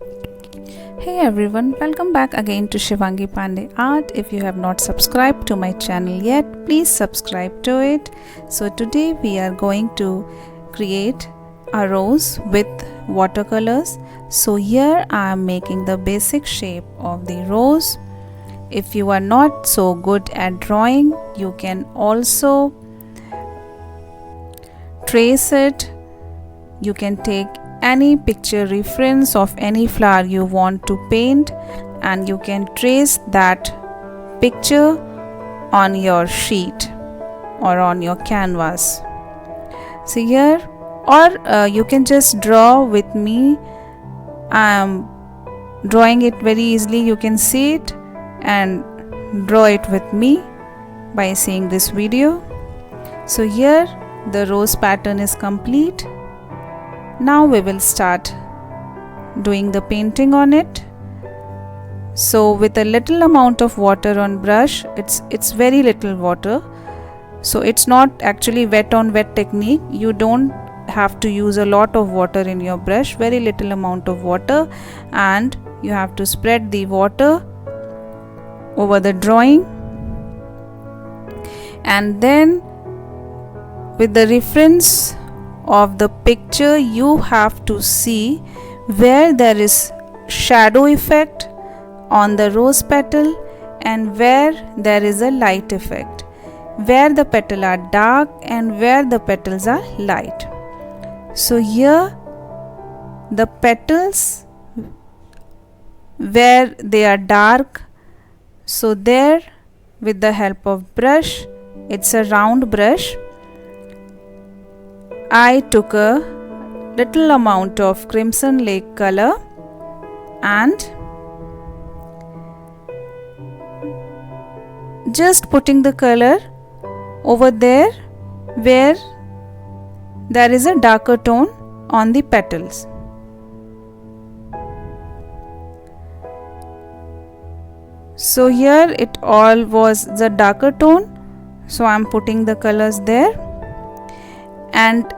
Hey everyone, welcome back again to Shivangi Pandey.I. If you have not subscribed to my channel yet, please subscribe to it. So today we are going to create a rose with watercolors. So here I am making the basic shape of the rose. If you are not so good at drawing, you can also trace it. You can take any picture reference of any flower you want to paint and you can trace that picture on your sheet or on your canvas. So here, or you can just draw with me. I am drawing it very easily. You can see it and draw it with me by seeing this video. So here the rose pattern is complete. Now we will start doing the painting on it. So with a little amount of water on brush, it's very little water, so it's not actually wet on wet technique. You don't have to use a lot of water in your brush, very little amount of water, and you have to spread the water over the drawing, and then with the reference of the picture you have to see where there is shadow effect on the rose petal and where there is a light effect, where the petals are dark and where the petals are light. So here the petals where they are dark, so there with the help of brush, it's a round brush, I took a little amount of crimson lake color and just putting the color over there where there is a darker tone on the petals. So here it all was the darker tone, so I am putting the colors there, and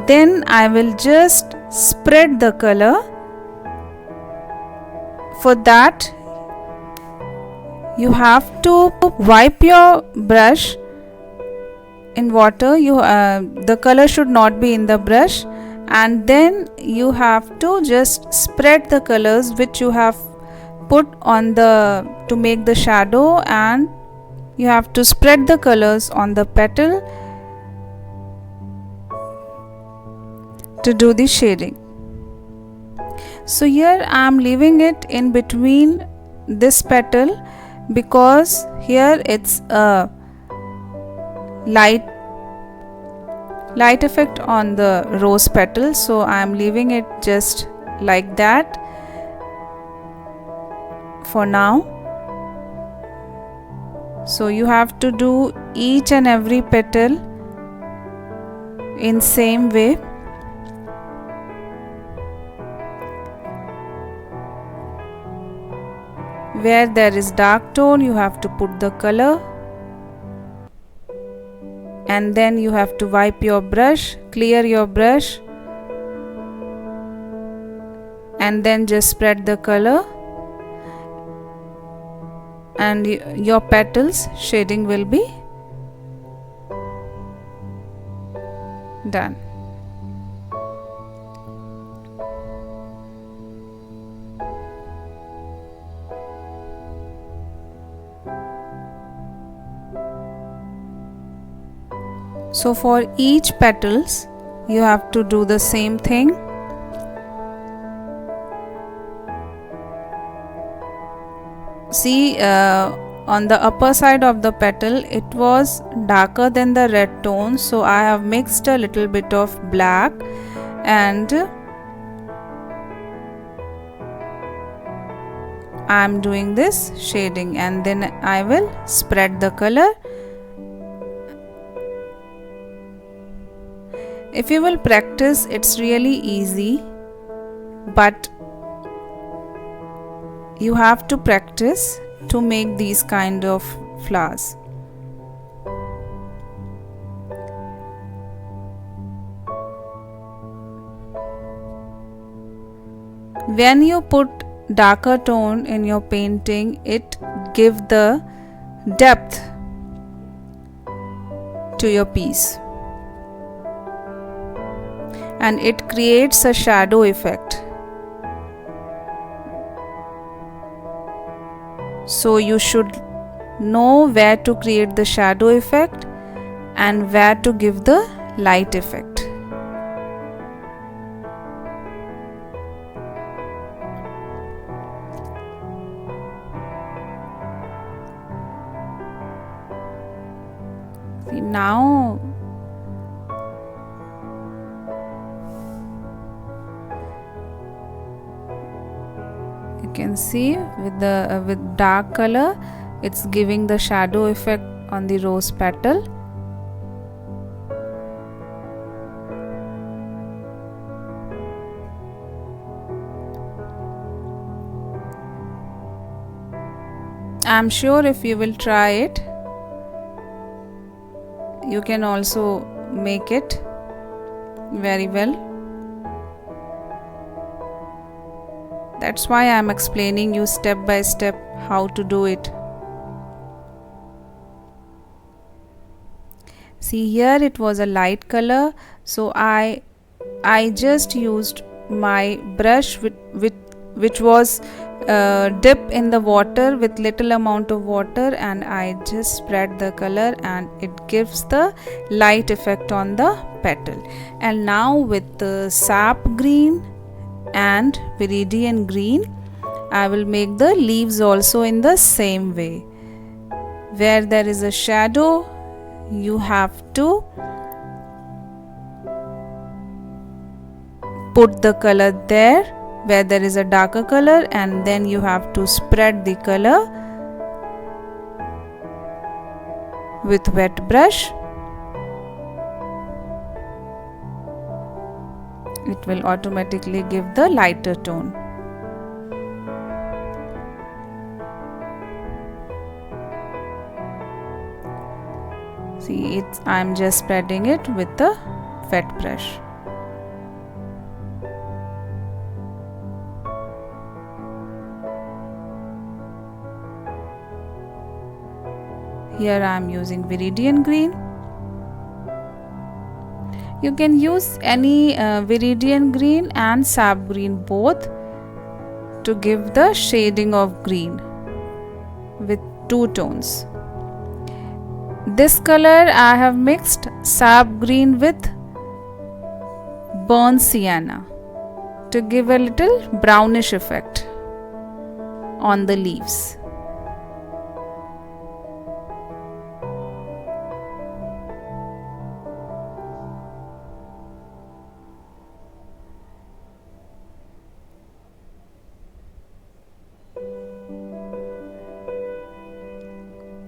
then I will just spread the color. For that you have to wipe your brush in water. The color should not be in the brush, and then you have to just spread the colors which you have put on to make the shadow, and you have to spread the colors on the petal to do the shading. So here I am leaving it in between this petal because here it's a light effect on the rose petal, so I am leaving it just like that for now. So you have to do each and every petal in same way. Where there is dark tone, you have to put the color, and then you have to wipe your brush, clear your brush, and then just spread the color, and your petals shading will be done. So for each petals you have to do the same thing. See, on the upper side of the petal it was darker than the red tone, so I have mixed a little bit of black and I am doing this shading, and then I will spread the color. If you will practice, it's really easy, but you have to practice to make these kind of flowers. when you put darker tone in your painting, it gives the depth to your piece and it creates a shadow effect. So you should know where to create the shadow effect and where to give the light effect. See, now you can see with dark color it's giving the shadow effect on the rose petal. I'm sure if you will try it, you can also make it very well. That's why I'm explaining you step by step how to do it. See, here it was a light color, so I just used my brush which was dip in the water with little amount of water, and I just spread the color and it gives the light effect on the petal. And now with the sap green and viridian green, I will make the leaves also in the same way. Where there is a shadow, you have to put the color there where there is a darker color, and then you have to spread the color with wet brush. It will automatically give the lighter tone. See, I'm just spreading it with the wet brush. Here I am using viridian green. You can use any viridian green and sap green both to give the shading of green with two tones. This color I have mixed sap green with burnt sienna to give a little brownish effect on the leaves.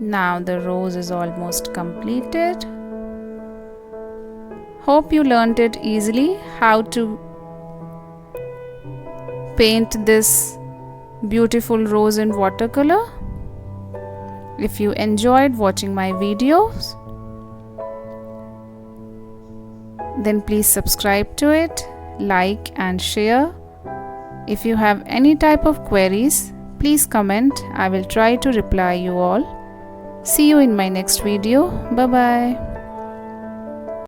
Now the rose is almost completed. Hope you learnt it easily how to paint this beautiful rose in watercolor. If you enjoyed watching my videos, then please subscribe to it, like and share. If you have any type of queries, please comment. I will try to reply you all. See you in my next video. Bye bye.